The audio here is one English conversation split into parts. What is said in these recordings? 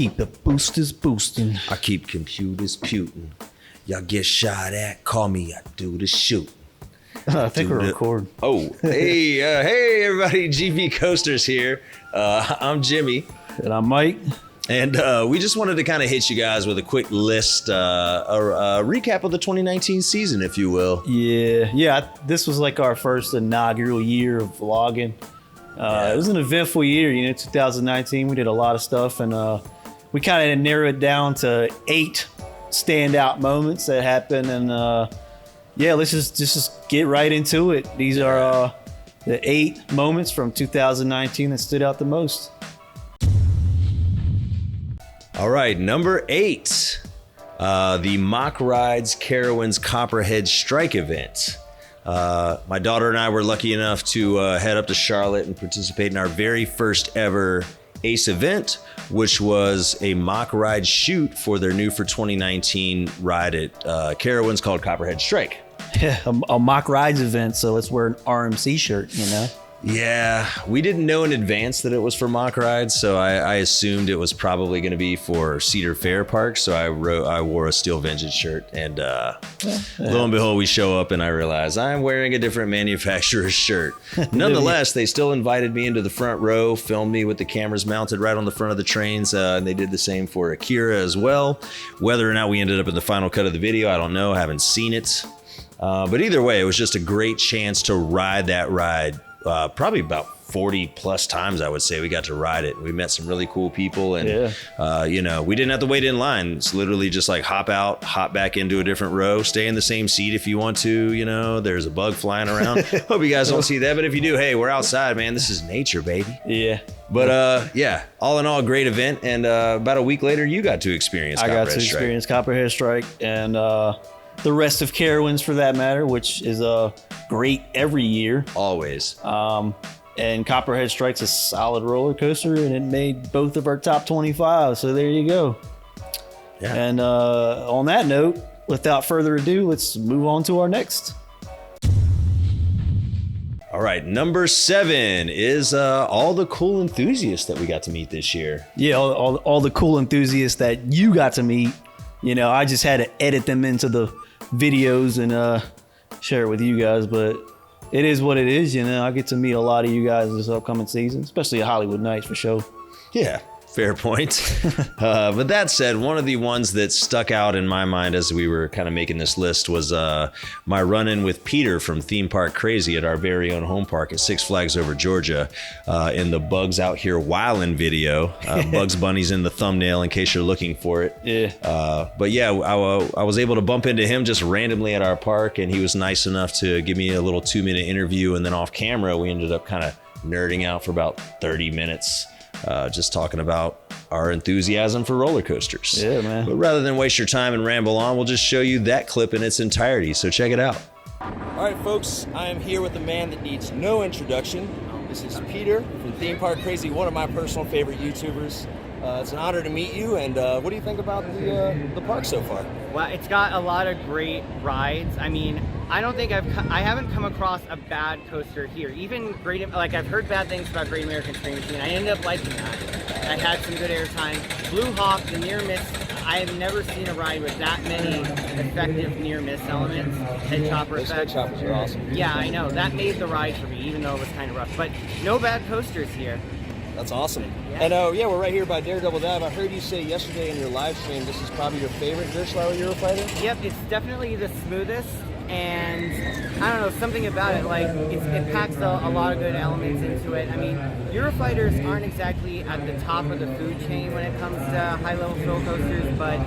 keep the boosters boosting. I keep computers putin'. Y'all get shot at, call me, I do the shooting. I think we're recording. Oh, hey everybody, GPCoasters here. I'm Jimmy. And I'm Mike. And we just wanted to kind of hit you guys with a quick list, a recap of the 2019 season, if you will. Yeah. This was like our first inaugural year of vlogging. It was an eventful year, 2019. We did a lot of stuff, and we kind of narrowed it down to 8 standout moments that happened. And let's just get right into it. These are the 8 moments from 2019 that stood out the most. All right, number 8, the Mock Rides Carowinds Copperhead Strike event. My daughter and I were lucky enough to head up to Charlotte and participate in our very first ever ACE event, which was a mock ride shoot for their new for 2019 ride at Carowinds called Copperhead Strike. Yeah, a mock rides event, so let's wear an RMC shirt, Yeah, we didn't know in advance that it was for mock rides, so I assumed it was probably going to be for Cedar Fair Park. So I wore a Steel Vengeance shirt, and lo and behold, we show up and I realize I'm wearing a different manufacturer's shirt. Nonetheless, they still invited me into the front row, filmed me with the cameras mounted right on the front of the trains, and they did the same for Akira as well. Whether or not we ended up in the final cut of the video, I don't know. I haven't seen it, but either way, it was just a great chance to ride that ride. Probably about 40 plus times, I would say. We got to ride it. We met some really cool people, and we didn't have to wait in line. It's literally just like hop out, hop back into a different row, stay in the same seat if you want to. There's a bug flying around. Hope you guys don't see that, but if you do, hey, we're outside, man. This is nature, baby. Yeah. But all in all, great event. And about a week later, you got to experience Copperhead Strike. Experience Copperhead Strike, and the rest of Carowinds for that matter, which is great every year. Always. And Copperhead Strike's a solid roller coaster, and it made both of our top 25. So there you go. Yeah. And on that note, without further ado, let's move on to our next. All right, number 7 is all the cool enthusiasts that we got to meet this year. Yeah, all the cool enthusiasts that you got to meet. I just had to edit them into the videos and share it with you guys, but it is what it is. I get to meet a lot of you guys this upcoming season, especially at Hollywood Nights for sure. Yeah, fair point. But that said, one of the ones that stuck out in my mind as we were kind of making this list was my run-in with Peter from Theme Park Crazy at our very own home park at Six Flags Over Georgia in the Bugs Out Here Wildin' video. Bugs Bunny's in the thumbnail in case you're looking for it. Yeah. But yeah, I was able to bump into him just randomly at our park, and he was nice enough to give me a little 2-minute interview, and then off camera, we ended up kind of nerding out for about 30 minutes. Just talking about our enthusiasm for roller coasters. Yeah, man. But rather than waste your time and ramble on, we'll just show you that clip in its entirety. So check it out. All right, folks, I am here with a man that needs no introduction. This is Peter from Theme Park Crazy, one of my personal favorite YouTubers. It's an honor to meet you, and what do you think about the park so far? Well, it's got a lot of great rides. I mean, I haven't come across a bad coaster here. Even I've heard bad things about Great American Train Machine. I ended up liking that. I had some good airtime. Blue Hawk, the near miss. I have never seen a ride with that many effective near miss elements. Head chopper Those effect. head choppers are awesome. Yeah, I know. That made the ride for me, even though it was kind of rough. But no bad coasters here. That's awesome. Yeah. And we're right here by Daredevil Dive. I heard you say yesterday in your live stream this is probably your favorite Gerslauer Eurofighter? Yep, it's definitely the smoothest, and I don't know, something about it, like it packs a lot of good elements into it. I mean, Eurofighters aren't exactly at the top of the food chain when it comes to high-level thrill coasters, but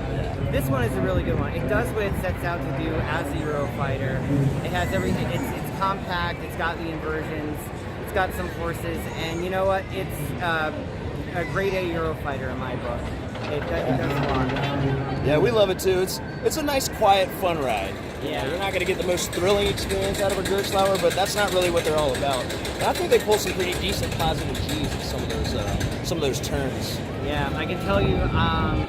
this one is a really good one. It does what it sets out to do as a Eurofighter. It has everything. It's compact. It's got the inversions. It's got some forces, and you know what? It's a grade A Eurofighter in my book. It does a lot. Yeah, we love it too. It's a nice, quiet, fun ride. Yeah. You're not going to get the most thrilling experience out of a Gerslauer, but that's not really what they're all about. And I think they pull some pretty decent positive G's at some of those turns. Yeah, I can tell you, I'm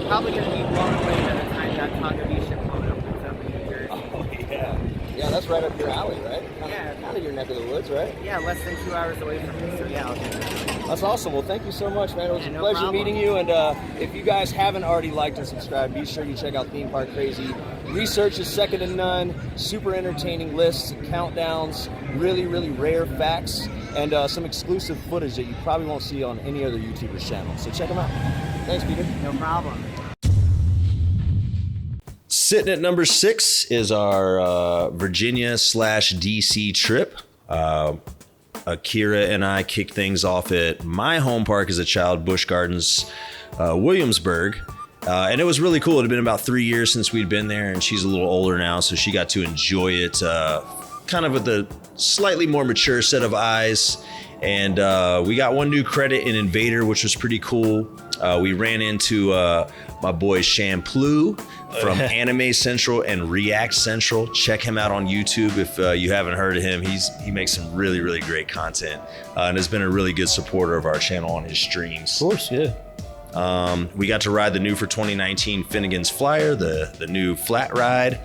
probably going to be blown away by the time that Takagi ship coming up in New Jersey. Oh yeah. Yeah, that's right up your alley, right? Yeah. Kind of your neck of the woods, right? Yeah, less than 2 hours away from me. So yeah, I'll do that. That's awesome. Well, thank you so much, man. It was Yeah, a no pleasure problem. meeting you. And if you guys haven't already liked and subscribed, be sure you check out Theme Park Crazy. Research is second to none. Super entertaining lists, countdowns, really, really rare facts, and some exclusive footage that you probably won't see on any other YouTuber's channel. So check them out. Thanks, Peter. No problem. Sitting at number 6 is our Virginia/DC trip. Akira and I kicked things off at my home park as a child, Busch Gardens, Williamsburg. And it was really cool. It had been about 3 years since we'd been there, and she's a little older now, so she got to enjoy it kind of with a slightly more mature set of eyes. And we got one new credit in Invader, which was pretty cool. We ran into my boy Shampoo from Anime Central and React Central. Check him out on YouTube if you haven't heard of him. He makes some really, really great content and has been a really good supporter of our channel on his streams. Of course, yeah. We got to ride the new for 2019 Finnegan's Flyer, the new flat ride.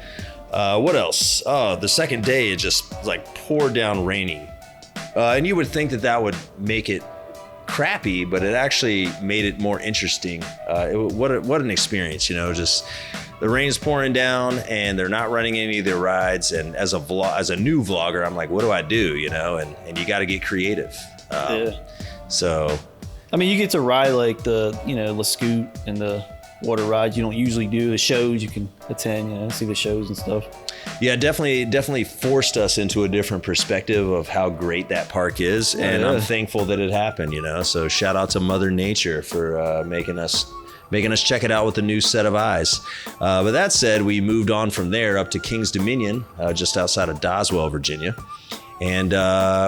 What else? Oh, the second day it just like poured down raining. And you would think that would make it crappy, but it actually made it more interesting. What an experience, just the rain's pouring down and they're not running any of their rides. And as a new vlogger, I'm like, what do I do? And you got to get creative. So, I mean, you get to ride like the, La Scoot and the water rides you don't usually do. The shows you can attend, see the shows and stuff. Yeah, definitely forced us into a different perspective of how great that park is. And I'm thankful that it happened, So shout out to Mother Nature for making us check it out with a new set of eyes. But that said, we moved on from there up to King's Dominion, just outside of Doswell, Virginia. And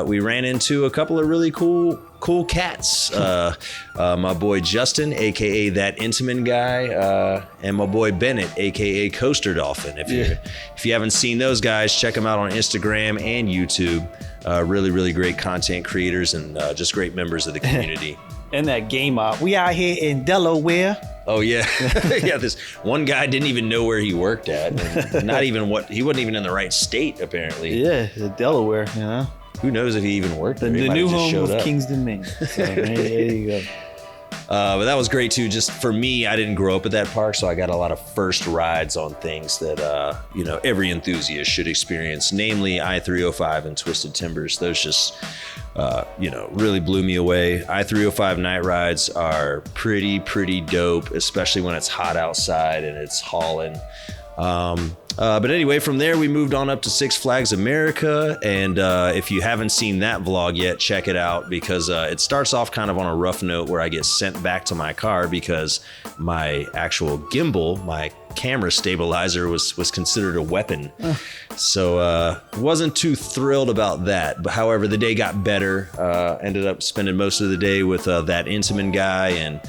we ran into a couple of really cool cats. My boy Justin, aka That Intamin Guy, and my boy Bennett, aka Coaster Dolphin. If you haven't seen those guys, check them out on Instagram and YouTube. Really, really great content creators and just great members of the community. And that game op. We out here in Delaware. Oh yeah, yeah. This one guy didn't even know where he worked at. And he wasn't even in the right state apparently. Yeah, Delaware. Who knows if he even worked there? The new home of King's Dominion. So, there you go. But that was great too. Just for me, I didn't grow up at that park, so I got a lot of first rides on things that every enthusiast should experience, namely I-305 and Twisted Timbers. Those just really blew me away. I-305 night rides are pretty dope, especially when it's hot outside and it's hauling. But anyway, from there we moved on up to Six Flags America, and if you haven't seen that vlog yet, check it out because it starts off kind of on a rough note where I get sent back to my car because my actual gimbal, my camera stabilizer was considered a weapon. So wasn't too thrilled about that. But however, the day got better. Ended up spending most of the day with That Intamin Guy, and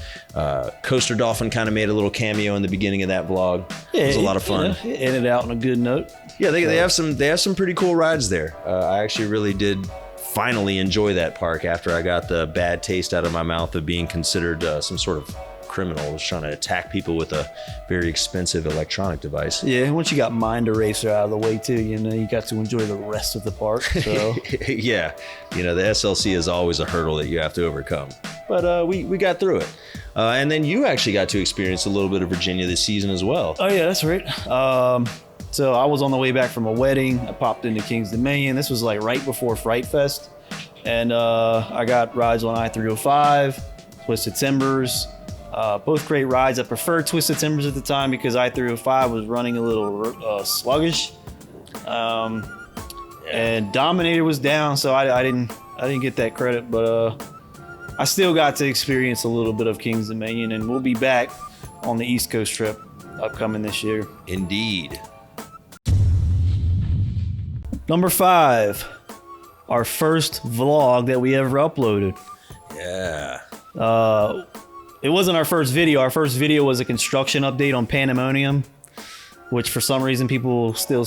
Coaster Dolphin kind of made a little cameo in the beginning of that vlog. It was a lot of fun. It ended out on a good note. Yeah, they have some pretty cool rides there. I actually really did finally enjoy that park after I got the bad taste out of my mouth of being considered some sort of criminal was trying to attack people with a very expensive electronic device. Yeah, once you got Mind Eraser out of the way too, you got to enjoy the rest of the park. So yeah, the SLC is always a hurdle that you have to overcome. But we got through it. And then you actually got to experience a little bit of Virginia this season as well. Oh yeah, that's right. So I was on the way back from a wedding. I popped into King's Dominion. This was like right before Fright Fest. And I got rides on I-305, Twisted Timbers. Both great rides. I preferred Twisted Timbers at the time because I-305 was running a little sluggish. And Dominator was down, so I didn't get that credit, but I still got to experience a little bit of King's Dominion, and we'll be back on the East Coast trip upcoming this year. Indeed. Number 5, our first vlog that we ever uploaded. Yeah. It wasn't our first video. Our first video was a construction update on Pandemonium, which for some reason people still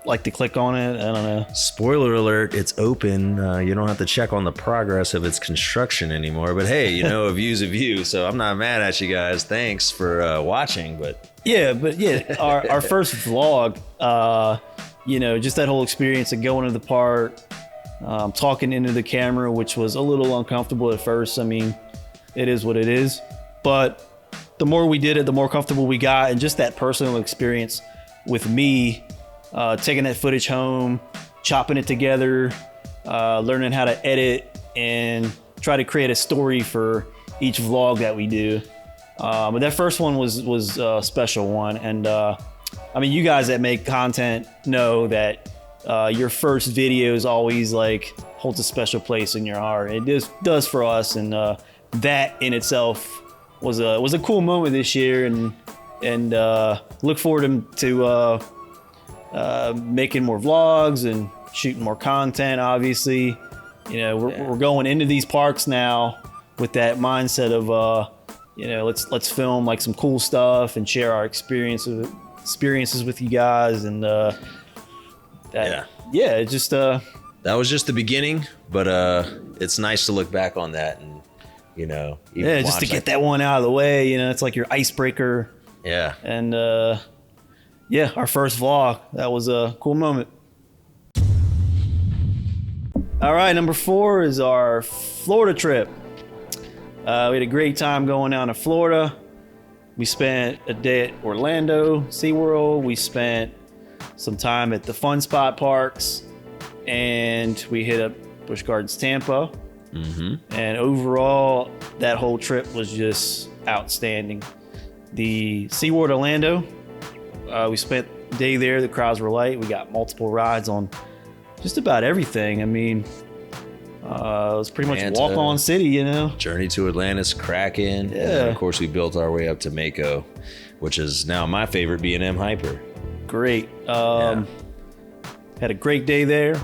like to click on it. I don't know. Spoiler alert, it's open. You don't have to check on the progress of its construction anymore. But hey, a view's a view, so I'm not mad at you guys. Thanks for watching. But yeah, our first vlog, just that whole experience of going to the park, talking into the camera, which was a little uncomfortable at first. I mean, it is what it is. But the more we did it, the more comfortable we got. And just that personal experience with me, taking that footage home, chopping it together, learning how to edit and try to create a story for each vlog that we do. But that first one was a special one. And I mean, you guys that make content know that your first video is always like holds a special place in your heart. It just does for us. And that in itself was a cool moment this year. And look forward to making more vlogs and shooting more content. Obviously, we're going into these parks now with that mindset of let's film like some cool stuff and share our experiences with you guys. And that was just the beginning, but it's nice to look back on that and just to get that one out of the way. It's like your icebreaker. Yeah. And our first vlog, that was a cool moment. All right, number 4 is our Florida trip. We had a great time going down to Florida. We spent a day at Orlando, SeaWorld. We spent some time at the Fun Spot parks, and we hit up Busch Gardens Tampa. Mm-hmm. And overall, that whole trip was just outstanding. The SeaWorld Orlando, we spent a day there. The crowds were light. We got multiple rides on just about everything. I mean, it was pretty much Atlanta, walk-on city, Journey to Atlantis, Kraken. Yeah. And of course, we built our way up to Mako, which is now my favorite B&M Hyper. Great. Had a great day there.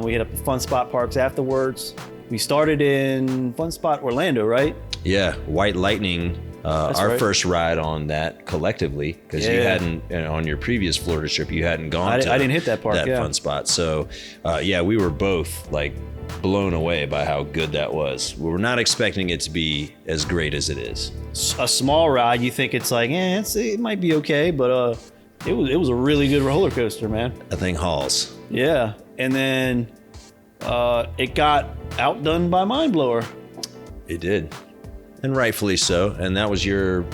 We hit up the Fun Spot parks afterwards. We started in Fun Spot Orlando, right? Yeah, White Lightning. Our right. first ride on that collectively, because you hadn't, on your previous Florida trip, you hadn't gone I didn't hit that park, Fun Spot. So, we were both like blown away by how good that was. We were not expecting it to be as great as it is. A small ride, you think it's like, it might be okay, but it was a really good roller coaster, man. That thing hauls. Yeah, and then it got outdone by Mind Blower. It did. And rightfully so. And that was your,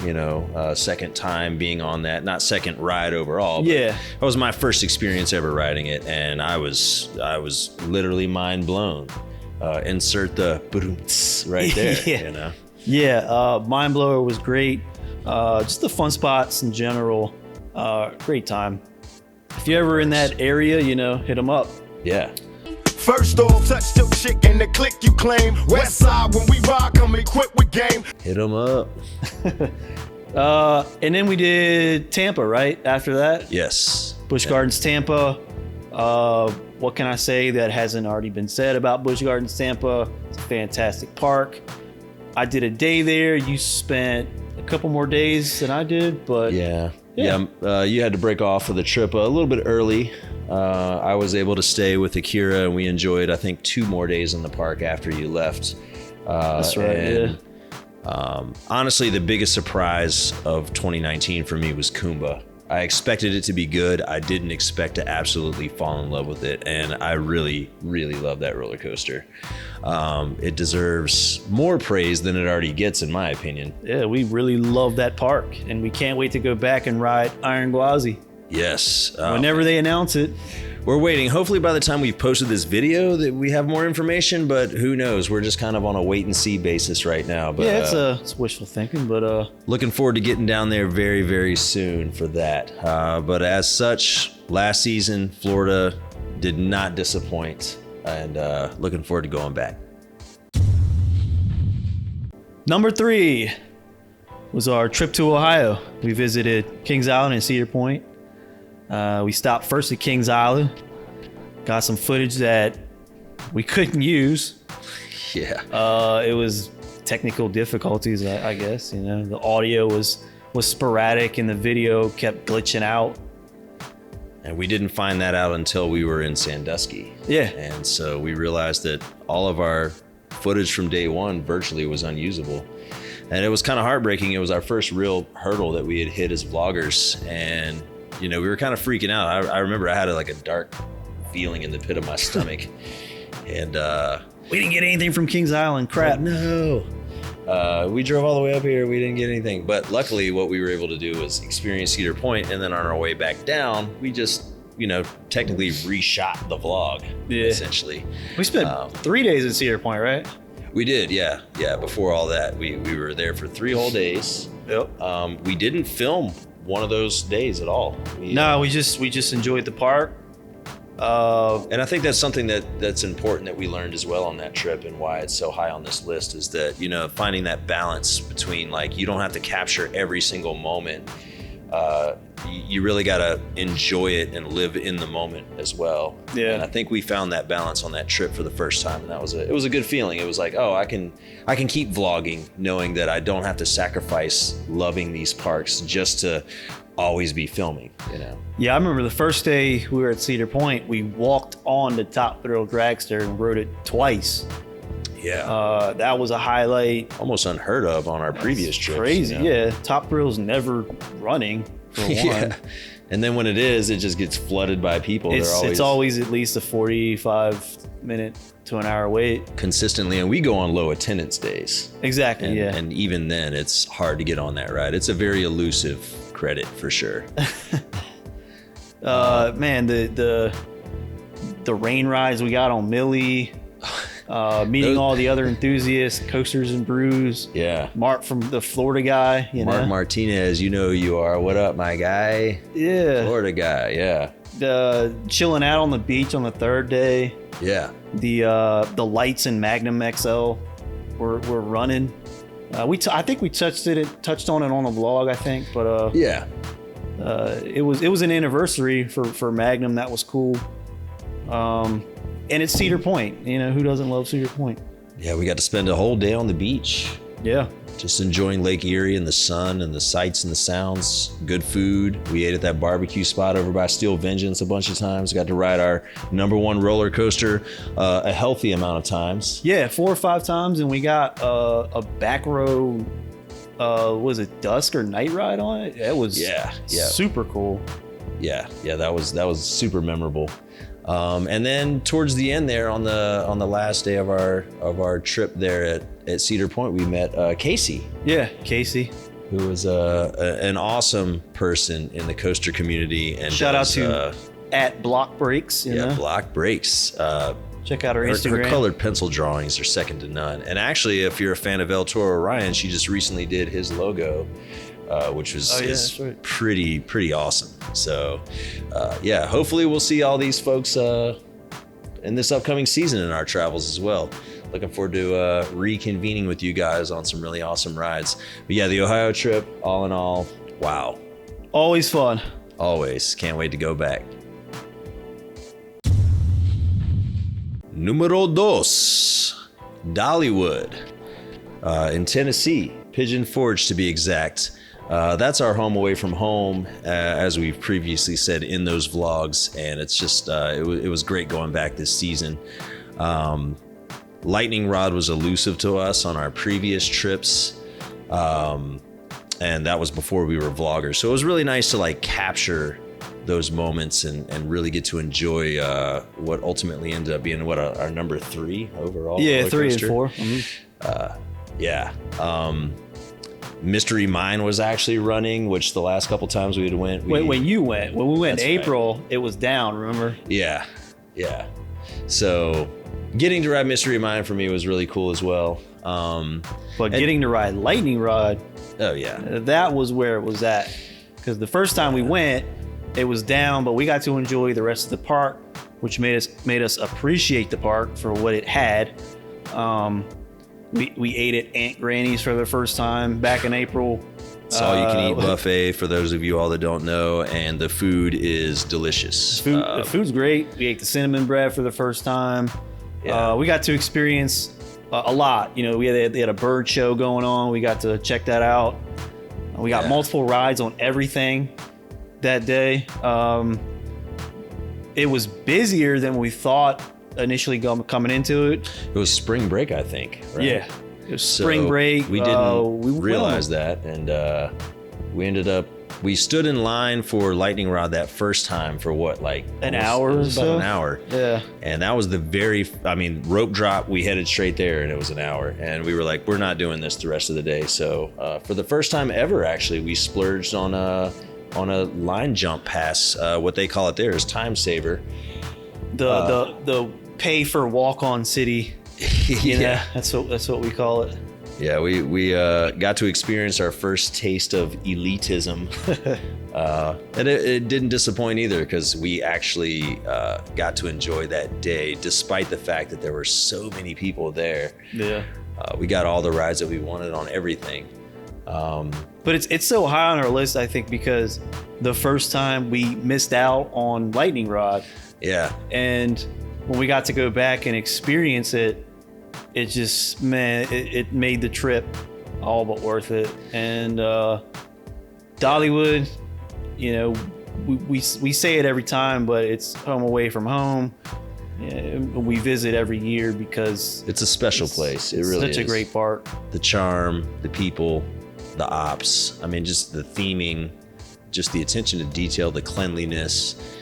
second time being on that. Not second ride overall. But yeah. That was my first experience ever riding it, and I was literally mind blown. Insert the boom right there. Yeah. Mind Blower was great. Just the Fun Spots in general. Great time. If you're ever in that area, hit them up. Yeah. First off, touch your chick and the click you claim. West side, when we rock, come equipped with game. Hit them up. And then we did Tampa, right? After that? Yes. Busch Gardens Tampa. What can I say that hasn't already been said about Busch Gardens Tampa? It's a fantastic park. I did a day there. You spent a couple more days than I did, but yeah. You had to break off for the trip a little bit early. I was able to stay with Akira, and we enjoyed, I think, 2 more days in the park after you left. That's right. Honestly, the biggest surprise of 2019 for me was Kumba. I expected it to be good. I didn't expect to absolutely fall in love with it, and I really, really love that roller coaster. It deserves more praise than it already gets, in my opinion. Yeah, we really love that park, and we can't wait to go back and ride Iron Gwazi. Yes. Whenever they announce it. We're waiting. Hopefully by the time we've posted this video that we have more information, but who knows? We're just kind of on a wait and see basis right now. But yeah, it's wishful thinking, but looking forward to getting down there very, very soon for that. But as such, last season, Florida did not disappoint, and looking forward to going back. Number 3 was our trip to Ohio. We visited Kings Island and Cedar Point. We stopped first at Kings Island, got some footage that we couldn't use. Yeah. It was technical difficulties, I guess. The audio was sporadic and the video kept glitching out. And we didn't find that out until we were in Sandusky. Yeah. And so we realized that all of our footage from day one virtually was unusable. And it was kind of heartbreaking. It was our first real hurdle that we had hit as vloggers. And we were kind of freaking out. I remember I had like a dark feeling in the pit of my stomach, and we didn't get anything from Kings Island. Crap. No. We drove all the way up here. We didn't get anything. But luckily, what we were able to do was experience Cedar Point, and then on our way back down, we just, technically reshot the vlog, essentially. We spent 3 days at Cedar Point, right? We did, yeah. Before all that, we were there for 3 whole days. Yep. We didn't film one of those days at all. We just enjoyed the park. And I think that's something that's important that we learned as well on that trip, and why it's so high on this list is that, finding that balance between, like, you don't have to capture every single moment. You really got to enjoy it and live in the moment as well. Yeah. And I think we found that balance on that trip for the first time, and it was a good feeling. It was like, oh, I can keep vlogging knowing that I don't have to sacrifice loving these parks just to always be filming, Yeah, I remember the first day we were at Cedar Point, we walked on the Top Thrill Dragster and rode it twice. Yeah. That was a highlight. Almost unheard of on our previous trips. Crazy, yeah. Top Thrill's never running, for one. Yeah. And then when it is, it just gets flooded by people. It's always at least a 45-minute to an hour wait. Consistently, and we go on low attendance days. Exactly, yeah. And even then, it's hard to get on that ride. It's a very elusive credit, for sure. Man, the rain rides we got on Millie, meeting all the other enthusiasts, Coasters and Brews. Yeah. Mark from the Florida guy, Mark Martinez, who you are. What up, my guy? Yeah. Florida guy, yeah. Chilling out on the beach on the third day. Yeah. The lights in Magnum XL were running. I think we touched on it on the vlog, I think, but yeah. It was an anniversary for Magnum. That was cool. And it's Cedar Point. Who doesn't love Cedar Point? Yeah, we got to spend a whole day on the beach. Yeah. Just enjoying Lake Erie and the sun and the sights and the sounds. Good food. We ate at that barbecue spot over by Steel Vengeance a bunch of times. Got to ride our #1 roller coaster a healthy amount of times. Yeah, 4 or 5 times, and we got a back row. Was it dusk or night ride on it? It was super cool. Yeah, that was super memorable. And then towards the end there, on the last day of our trip there at Cedar Point, we met Casey. Yeah, Casey, who was an awesome person in the coaster community. And shout out to at Block Breaks. Block Breaks. Check out her Instagram. Her colored pencil drawings are second to none. And actually, if you're a fan of El Toro Ryan, she just recently did his logo, which was pretty awesome. So, hopefully we'll see all these folks in this upcoming season in our travels as well. Looking forward to reconvening with you guys on some really awesome rides. But yeah, the Ohio trip, all in all, wow. Always fun. Always. Can't wait to go back. Numero 2, Dollywood, in Tennessee, Pigeon Forge to be exact. That's our home away from home, as we've previously said in those vlogs, and it's just it was great going back this season. Lightning rod was elusive to us on our previous trips, and that was before we were vloggers, so it was really nice to capture those moments and really get to enjoy what ultimately ended up being our number 3 overall. Yeah, 3 and 4. Mm-hmm. Mystery Mine was actually running, which the last couple times we went. When we went in April, right. It was down, remember? Yeah. So getting to ride Mystery Mine for me was really cool as well. But getting to ride Lightning Rod, oh yeah, that was where it was at. Because the first time we went, it was down, but we got to enjoy the rest of the park, which made us appreciate the park for what it had. We ate at Aunt Granny's for the first time back in April. It's all you can eat buffet for those of you all that don't know, and the food is delicious. The food's great. We ate the cinnamon bread for the first time. Yeah. We got to experience a lot. They had a bird show going on. We got to check that out. We got multiple rides on everything that day. It was busier than we thought initially coming into it. It was spring break, I think, right? Yeah, it was spring break. We didn't realize that, and we ended up We stood in line for lightning rod that first time for what, like an hour or so? About an hour. Yeah. And that was rope drop, we headed straight there and it was an hour. And we were like, we're not doing this the rest of the day. So for the first time ever, actually, we splurged on a line jump pass. What they call it there is time saver. The pay for walk on city. Yeah, that's what we call it. Yeah, we got to experience our first taste of elitism. And it didn't disappoint either, because we actually got to enjoy that day despite the fact that there were so many people there. Yeah. We got all the rides that we wanted on everything. But it's so high on our list, I think, because the first time we missed out on lightning rod. Yeah. And when we got to go back and experience it, it just, man, it made the trip all but worth it. And Dollywood, you know, we say it every time, but it's home away from home. Yeah, we visit every year because it's a special place. It really is. Such a great park. The charm, the people, the ops. I mean, just the theming, just the attention to detail, the cleanliness.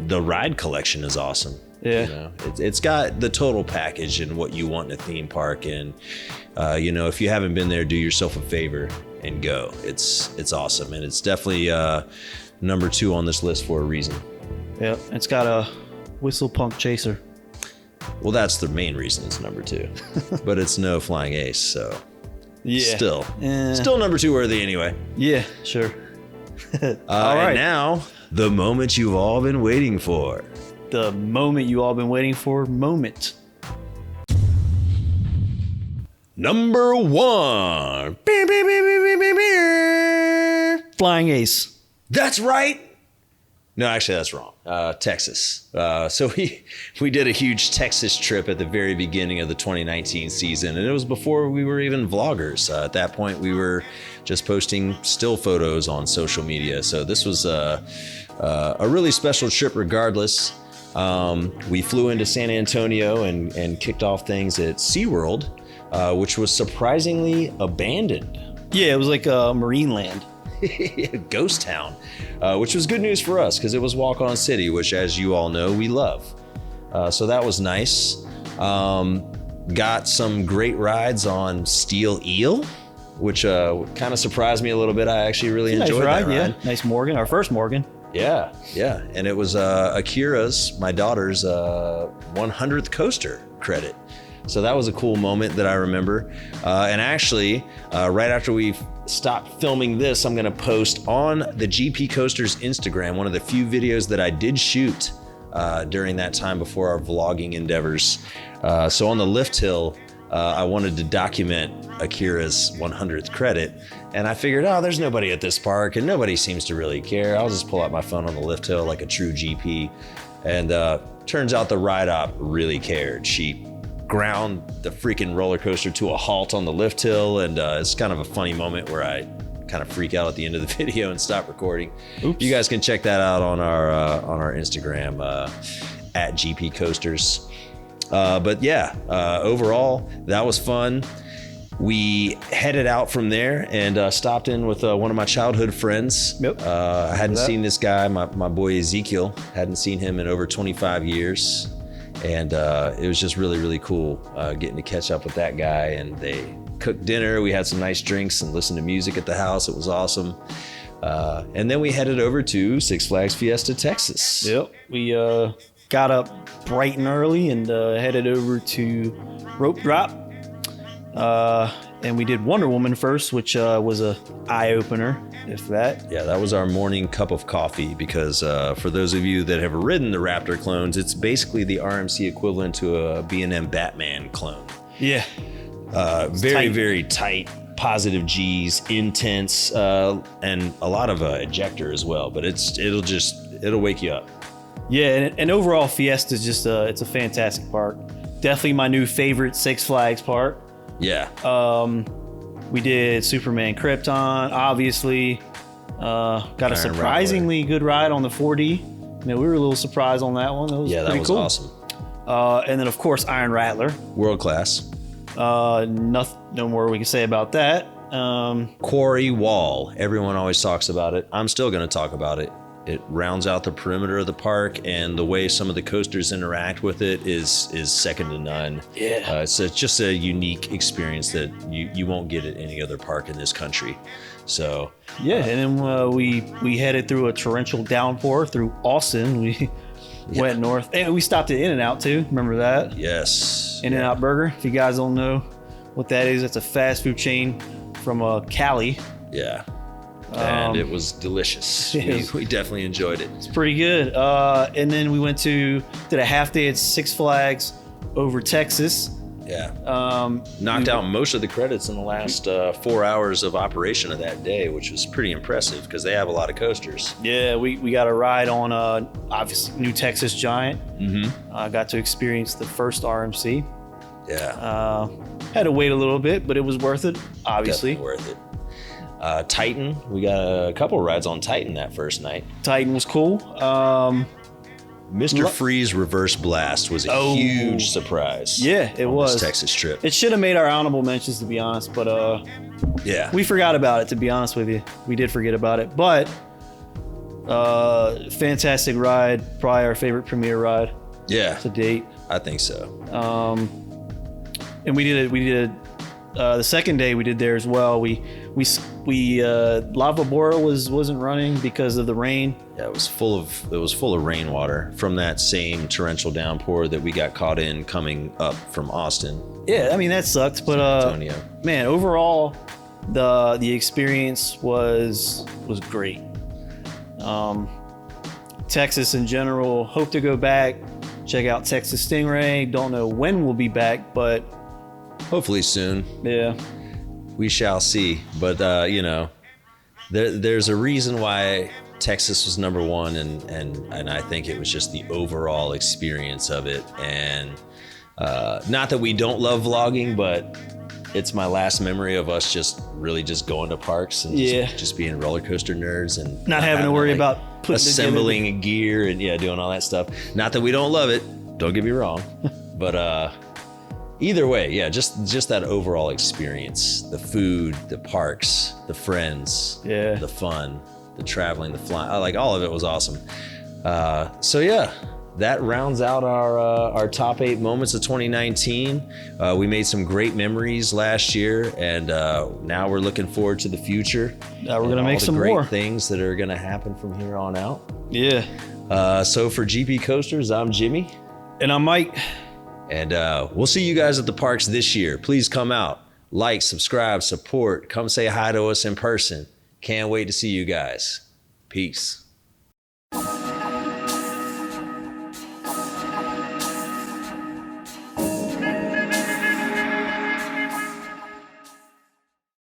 The ride collection is awesome. Yeah. You know, it's got the total package and what you want in a theme park. And, you know, if you haven't been there, do yourself a favor and go. It's awesome. And it's definitely number 2 on this list for a reason. Yeah. It's got a whistle punk chaser. Well, that's the main reason it's number 2. But it's no flying ace. So yeah. Still number 2 worthy anyway. Yeah, sure. All right. And now, the moment you've all been waiting for. The moment you all been waiting for. Moment. Number 1. Flying ace. That's right. No, actually, that's wrong. Texas. So we did a huge Texas trip at the very beginning of the 2019 season, and it was before we were even vloggers. At that point, we were just posting still photos on social media. So this was a really special trip regardless. We flew into San Antonio and kicked off things at SeaWorld, which was surprisingly abandoned. Yeah, it was like a marine land. Ghost town, which was good news for us because it was walk-on city, which, as you all know, we love. So that was nice. Got some great rides on Steel Eel, which kind of surprised me a little bit. I actually really enjoyed that ride. Yeah, nice Morgan, our first Morgan. Yeah. And it was Akira's, my daughter's 100th coaster credit. So that was a cool moment that I remember. And actually, right after we stopped filming this, I'm going to post on the GPCoasters Instagram one of the few videos that I did shoot during that time before our vlogging endeavors. So on the lift hill, I wanted to document Akira's 100th credit. And I figured, there's nobody at this park and nobody seems to really care. I'll just pull out my phone on the lift hill like a true GP. And turns out the ride op really cared. She ground the freaking roller coaster to a halt on the lift hill, and it's kind of a funny moment where I kind of freak out at the end of the video and stop recording. Oops. You guys can check that out on our Instagram at GPCoasters. But yeah, overall that was fun. We headed out from there and stopped in with one of my childhood friends. Yep. I hadn't seen this guy, my boy Ezekiel. Hadn't seen him in over 25 years. And it was just really, really cool getting to catch up with that guy. And they cooked dinner. We had some nice drinks and listened to music at the house. It was awesome. And then we headed over to Six Flags Fiesta, Texas. Yep. We got up bright and early and headed over to Rope Drop. And we did Wonder Woman first, which was a eye-opener, if that. Yeah, that was our morning cup of coffee because for those of you that have ridden the Raptor clones, it's basically the RMC equivalent to a B&M Batman clone. Yeah. Very, very tight, positive G's, intense, and a lot of ejector as well. But it'll wake you up. Yeah, and overall, Fiesta is just it's a fantastic park. Definitely my new favorite Six Flags park. Yeah. We did Superman Krypton, obviously. Got a surprisingly good ride on the 4D. You know, we were a little surprised on that one. That was cool. Awesome. And then, of course, Iron Rattler. World class. No more we can say about that. Quarry Wall. Everyone always talks about it. I'm still going to talk about it. It rounds out the perimeter of the park, and the way some of the coasters interact with it is second to none. Yeah. It's just a unique experience that you won't get at any other park in this country. So Yeah, and then we headed through a torrential downpour through Austin. We went north, and we stopped at In-N-Out too. Remember that? yes, In-N-Out Burger. If you guys don't know what that is, it's a fast food chain from Cali. yeah. And it was delicious. We definitely enjoyed it. It's pretty good. And then we did a half day at Six Flags over Texas. Yeah. Knocked out most of the credits in the last 4 hours of operation of that day, which was pretty impressive because they have a lot of coasters. Yeah, we got a ride on obviously New Texas Giant. Mm-hmm. Got to experience the first RMC. Yeah. Had to wait a little bit, but it was worth it, obviously. Definitely worth it. Titan, we got a couple rides on Titan that first night. Titan was cool. Mr. Freeze Reverse Blast was a huge surprise. Yeah, it was. This Texas trip. It should have made our honorable mentions, to be honest, but Yeah. we forgot about it, to be honest with you. We did forget about it, but fantastic ride. Probably our favorite premiere ride Yeah. to date. I think so. And we did the second day we did there as well. We Lava Bora wasn't running because of the rain. Yeah, it was full of rainwater from that same torrential downpour that we got caught in coming up from Austin. Yeah, I mean that sucked, but Antonio. man, overall the experience was great. Texas in general, hope to go back, check out Texas Stingray. Don't know when we'll be back, but Hopefully soon. yeah. We shall see. But there's a reason why Texas was number one, and I think it was just the overall experience of it. And not that we don't love vlogging, but it's my last memory of us just going to parks and just being roller coaster nerds and Not having to worry about putting assembling gear and doing all that stuff. Not that we don't love it, don't get me wrong, but either way, just that overall experience, the food, the parks, the friends, the fun, the traveling, the flying, like all of it was awesome. So yeah, that rounds out our top 8 moments of 2019. We made some great memories last year, and now we're looking forward to the future. We're gonna make some great more things that are gonna happen from here on out. Yeah. So for GP Coasters, I'm Jimmy. And I'm Mike. And we'll see you guys at the parks this year. Please come out, like, subscribe, support, come say hi to us in person. Can't wait to see you guys. Peace.